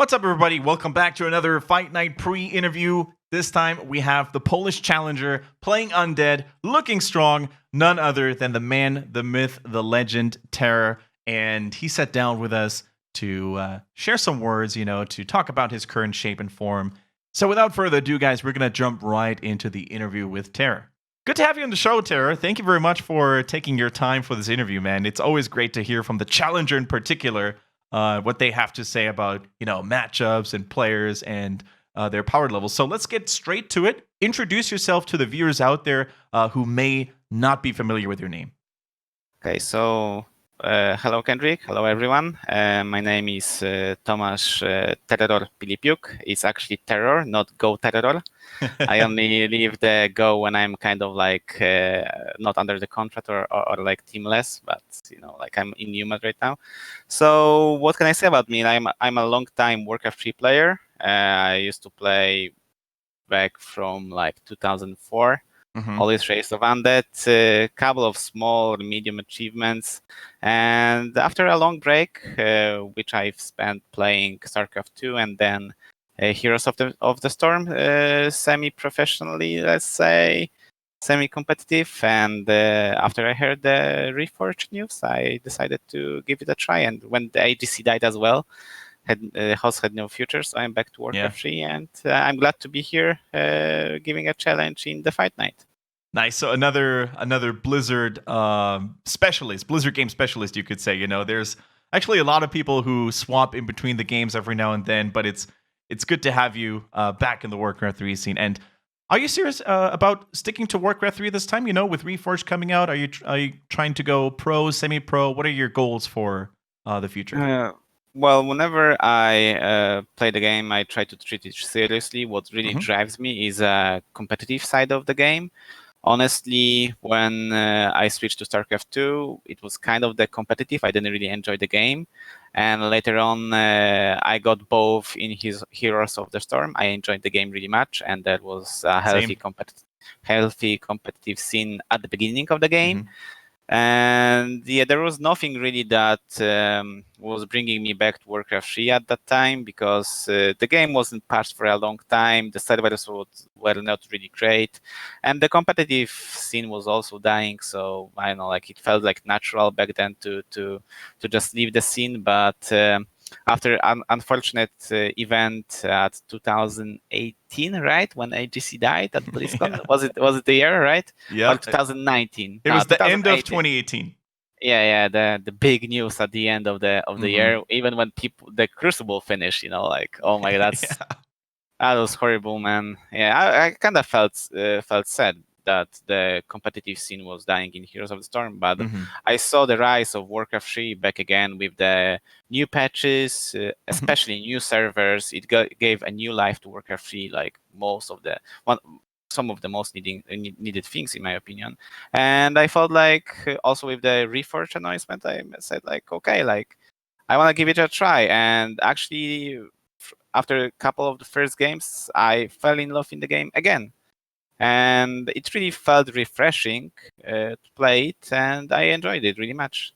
What's up, everybody? Welcome back to another Fight Night pre-interview. This time we have the Polish challenger playing Undead, looking strong, none other than the man, the myth, the legend, TeRRoR. And he sat down with us to share some words, to talk about his current shape and form. So without further ado, guys, we're going to jump right into the interview with TeRRoR. Good to have you on the show, TeRRoR. Thank you very much for taking your time for this interview, man. It's always great to hear from the challenger in particular, what they have to say about, matchups and players and their power levels. So let's get straight to it. Introduce yourself to the viewers out there who may not be familiar with your name. Okay, so hello Kendric, hello everyone. My name is Tomasz TeRRoR Pilipiuk. It's actually TeRRoR, not Go TeRRoR. I only leave the Go when I'm kind of like not under the contract or like teamless, but I'm in UMAT right now. So what can I say about me? I'm a long-time Warcraft 3 player. I used to play back from like 2004. Always Race of Undead, a couple of small, medium achievements. And after a long break, which I've spent playing StarCraft 2 and then Heroes of the Storm semi-professionally, let's say, semi-competitive. And after I heard the Reforged news, I decided to give it a try. And when the AGC died as well, House had no future, so I'm back to Warcraft 3, and I'm glad to be here giving a challenge in the Fight Night. Nice. So another Blizzard specialist, Blizzard game specialist, you could say. There's actually a lot of people who swap in between the games every now and then, but it's good to have you back in the Warcraft 3 scene. And are you serious about sticking to Warcraft 3 this time? With Reforged coming out, are you trying to go pro, semi-pro? What are your goals for the future? Well, whenever I play the game, I try to treat it seriously. What really drives me is a competitive side of the game. Honestly, when I switched to StarCraft 2, it was kind of the competitive. I didn't really enjoy the game. And later on, I got both in his Heroes of the Storm. I enjoyed the game really much, and there was a healthy competitive scene at the beginning of the game. And there was nothing really that was bringing me back to Warcraft 3 at that time, because the game wasn't patched for a long time. The servers were not really great, and the competitive scene was also dying. So I don't know, it felt like natural back then to just leave the scene. But after an unfortunate event at 2018, right, when AGC died at BlizzCon, was it the year, right? Yeah. Or 2019. It was the end of 2018. Yeah, the big news at the end of the year, even when the Crucible finished, oh my god, that was horrible, man. Yeah, I kind of felt sad that the competitive scene was dying in Heroes of the Storm, but I saw the rise of Warcraft 3 back again with the new patches, especially new servers. It gave a new life to Warcraft 3, like some of the most needed things, in my opinion. And I felt like also with the Reforged announcement, I said okay, I want to give it a try. And actually, after a couple of the first games, I fell in love in the game again. And it really felt refreshing to play it, and I enjoyed it really much.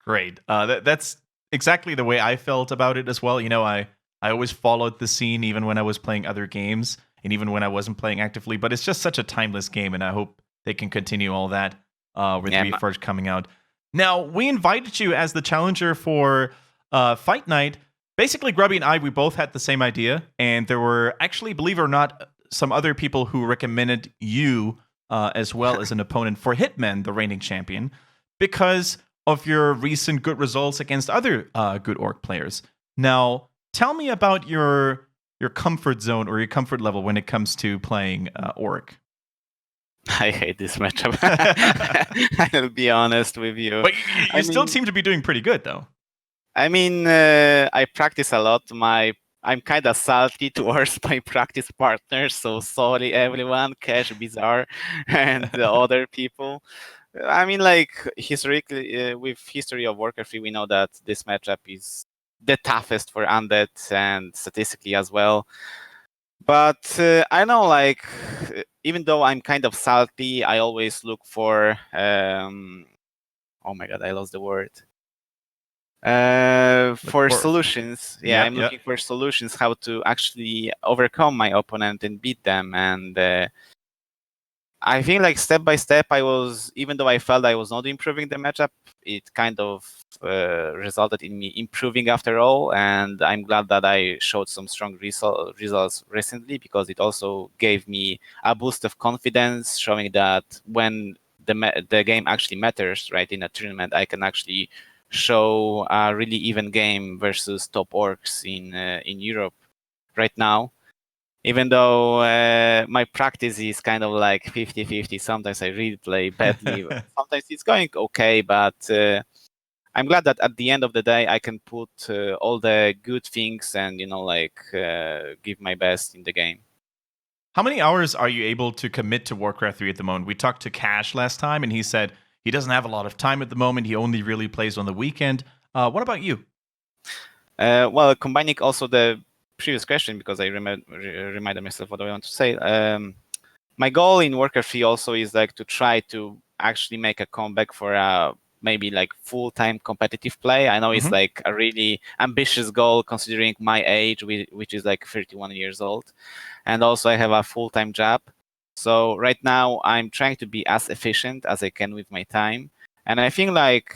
Great. That's exactly the way I felt about it as well. I always followed the scene even when I was playing other games and even when I wasn't playing actively. But it's just such a timeless game, and I hope they can continue all that with Reforged coming out. Now, we invited you as the challenger for Fight Night. Basically, Grubby and I, we both had the same idea, and there were actually, believe it or not, some other people who recommended you as well as an opponent for Hitman, the reigning champion, because of your recent good results against other good orc players. Now, tell me about your comfort zone or your comfort level when it comes to playing orc. I hate this matchup. I'll be honest with you. But you still seem to be doing pretty good, though. I mean, I practice a lot. I'm kind of salty towards my practice partners, so sorry everyone, Cash, Bizarre, and the other people. I mean, historically, with history of Warcraft 3, we know that this matchup is the toughest for Undead, and statistically as well. But I know, even though I'm kind of salty, I always look for oh my god, I lost the word. For solutions, yeah, I'm looking Yep. for solutions how to actually overcome my opponent and beat them. And I think like step by step, even though I felt I was not improving the matchup, it kind of resulted in me improving after all. And I'm glad that I showed some strong results recently, because it also gave me a boost of confidence, showing that when the game actually matters, right, in a tournament, I can actually show a really even game versus top orcs in Europe right now. Even though my practice is kind of like 50-50. Sometimes I really play badly. Sometimes it's going okay, but I'm glad that at the end of the day, I can put all the good things and, give my best in the game. How many hours are you able to commit to Warcraft 3 at the moment? We talked to Cash last time, and he said he doesn't have a lot of time at the moment. He only really plays on the weekend. What about you? Well, combining also the previous question, because I reminded myself what I want to say. My goal in Warcraft 3 also is like to try to actually make a comeback for maybe like full-time competitive play. I know it's like a really ambitious goal considering my age, which is like 31 years old. And also I have a full-time job. So right now I'm trying to be as efficient as I can with my time. And I think like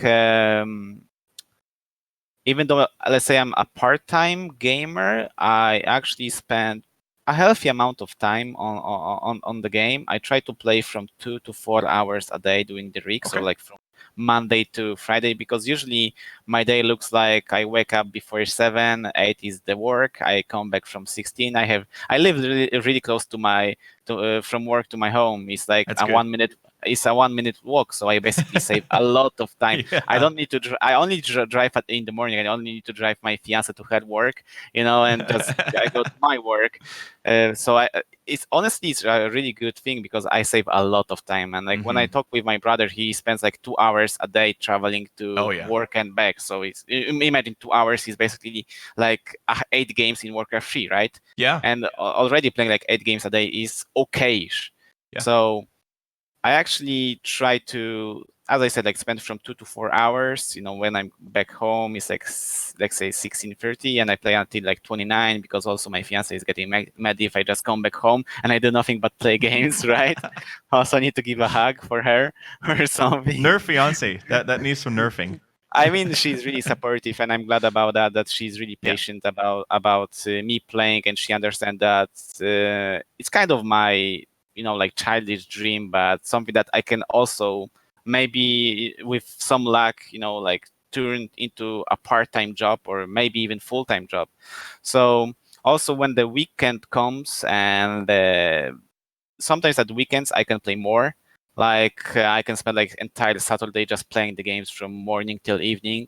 even though let's say I'm a part-time gamer, I actually spend a healthy amount of time on the game. I try to play from 2 to 4 hours a day during the week, so like from Monday to Friday, because usually my day looks like I wake up before 7, 8 is the work. I come back from 16. I live really close to from work to my home. It's like That's a good. 1 minute walk, so I basically save a lot of time. Yeah. I don't need to I only drive in the morning. I only need to drive my fiance to her work, and just I go to my work. It's honestly it's a really good thing, because I save a lot of time. And like when I talk with my brother, he spends like 2 hours a day traveling to work and back. So imagine 2 hours is basically like 8 games in Warcraft 3, right? Yeah. And already playing like 8 games a day is okay. Yeah. So I actually try to, as I said, like spend from 2 to 4 hours. When I'm back home, it's like let's say 16:30, and I play until like 29, because also my fiance is getting mad if I just come back home and I do nothing but play games, right? Also, I need to give a hug for her or something. Nerf fiance. That needs some nerfing. I mean, she's really supportive, and I'm glad about that. That she's really patient about me playing, and she understands that it's kind of my like childish dream, but something that I can also maybe with some luck like turn into a part-time job, or maybe even full-time job. So also when the weekend comes, and sometimes at weekends I can play more. Like I can spend like entire Saturday just playing the games from morning till evening.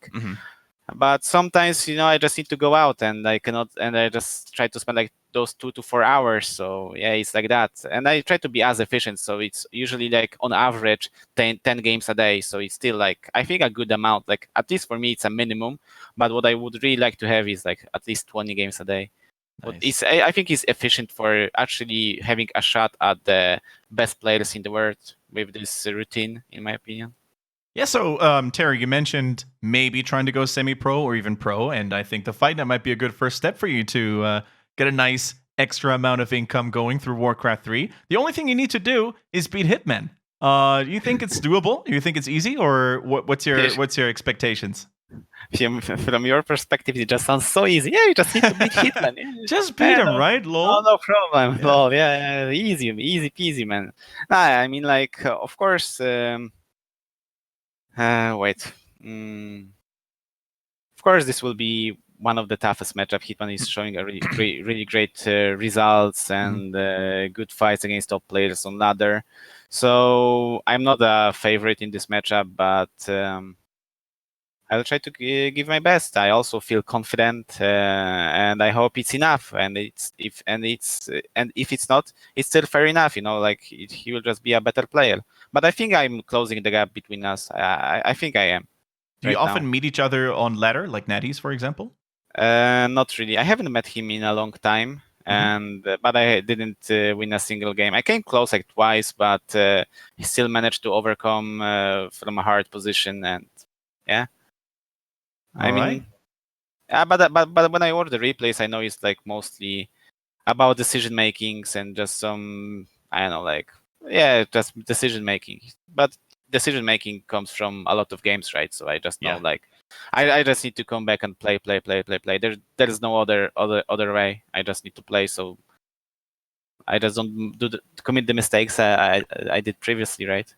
But sometimes I just need to go out, and I cannot, and I just try to spend like those 2 to 4 hours. So yeah, it's like that. And I try to be as efficient. So it's usually like on average 10 games a day. So it's still like I think a good amount. Like at least for me it's a minimum. But what I would really like to have is like at least 20 games a day. Nice. I think it's efficient for actually having a shot at the best players in the world with this routine, in my opinion. Yeah, so TeRRoR, you mentioned maybe trying to go semi-pro or even pro, and I think the fight net might be a good first step for you to get a nice extra amount of income going through Warcraft 3. The only thing you need to do is beat Hitman. Do you think it's doable? Do you think it's easy, or what's your expectations? From your perspective, it just sounds so easy. Yeah, you just need to beat Hitman. Yeah. Just beat him, No, right? no, Lol. no problem. Yeah. Lol, yeah, easy peasy, man. Nah, I mean, like, of course. Wait. Of course, this will be one of the toughest matchup. Hitman is showing a really great results and good fights against top players on ladder. So I'm not a favorite in this matchup, but I'll try to give my best. I also feel confident, and I hope it's enough. And if it's not, it's still fair enough. Like he will just be a better player. But I think I'm closing the gap between us. I think I am. Do you Right often now. meet each other on ladder, like Natties, for example? Not really. I haven't met him in a long time, and but I didn't win a single game. I came close like twice, but he still managed to overcome from a hard position, and yeah. I mean, but when I watch the replays, I know it's like mostly about decision makings and just some, I don't know, like, yeah, just decision making. But decision making comes from a lot of games, right? So I just know, like, I just need to come back and play. There is no other way. I just need to play. So I just don't commit the mistakes I did previously, right?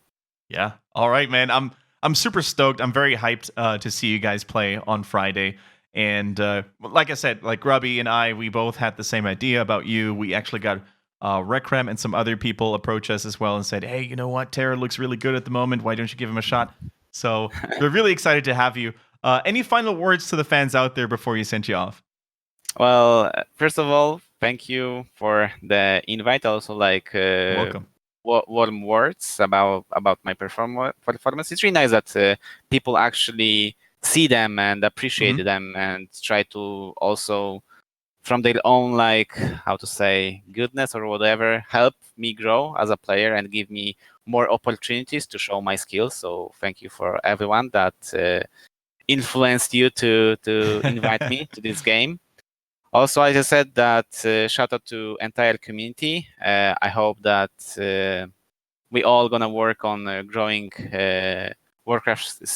Yeah. All right, man. I'm super stoked. I'm very hyped to see you guys play on Friday. And like I said, like Grubby and I, we both had the same idea about you. We actually got Rekrem and some other people approach us as well and said, "Hey, you know what? TeRRoR looks really good at the moment. Why don't you give him a shot?" So we're really excited to have you. Any final words to the fans out there before you send you off? Well, first of all, thank you for the invite. Also, like, Welcome. Warm words about my performance. It's really nice that people actually see them and appreciate them and try to also, from their own, like, how to say, goodness or whatever, help me grow as a player and give me more opportunities to show my skills. So thank you for everyone that influenced you to invite me to this game. Also, I just said that shout out to entire community. I hope that we all gonna work on growing Warcraft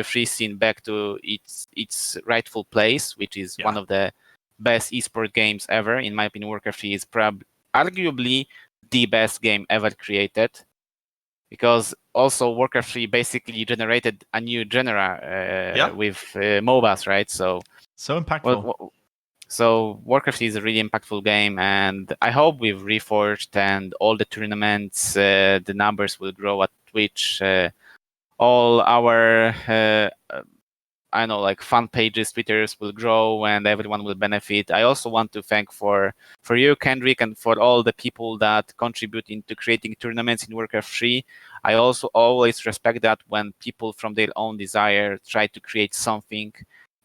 free scene back to its rightful place, which is one of the best esport games ever. In my opinion, Warcraft 3 is arguably the best game ever created, because also Warcraft 3 basically generated a new genre with MOBAs, right? So impactful. So Warcraft is a really impactful game, and I hope with Reforged and all the tournaments, the numbers will grow at Twitch. All our I know, like, fan pages, Twitters will grow, and everyone will benefit. I also want to thank for you, Kendric, and for all the people that contribute into creating tournaments in Warcraft 3. I also always respect that when people from their own desire try to create something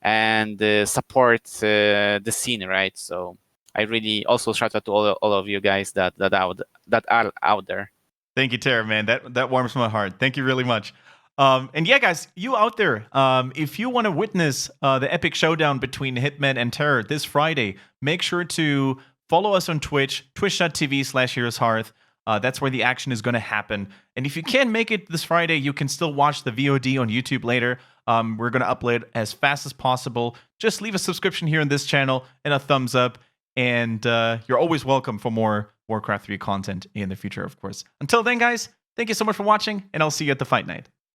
and support the scene, right? So I really also shout out to all of you guys that are out there. Thank you, TeRRoR, man. That warms my heart. Thank you really much. And yeah, guys, you out there, if you want to witness the epic showdown between Hitman and TeRRoR this Friday, make sure to follow us on Twitch, twitch.tv/HeroesHearth. That's where the action is going to happen. And if you can't make it this Friday, you can still watch the VOD on YouTube later. We're going to upload as fast as possible. Just leave a subscription here on this channel and a thumbs up. And you're always welcome for more Warcraft 3 content in the future, of course. Until then, guys, thank you so much for watching, and I'll see you at the fight night.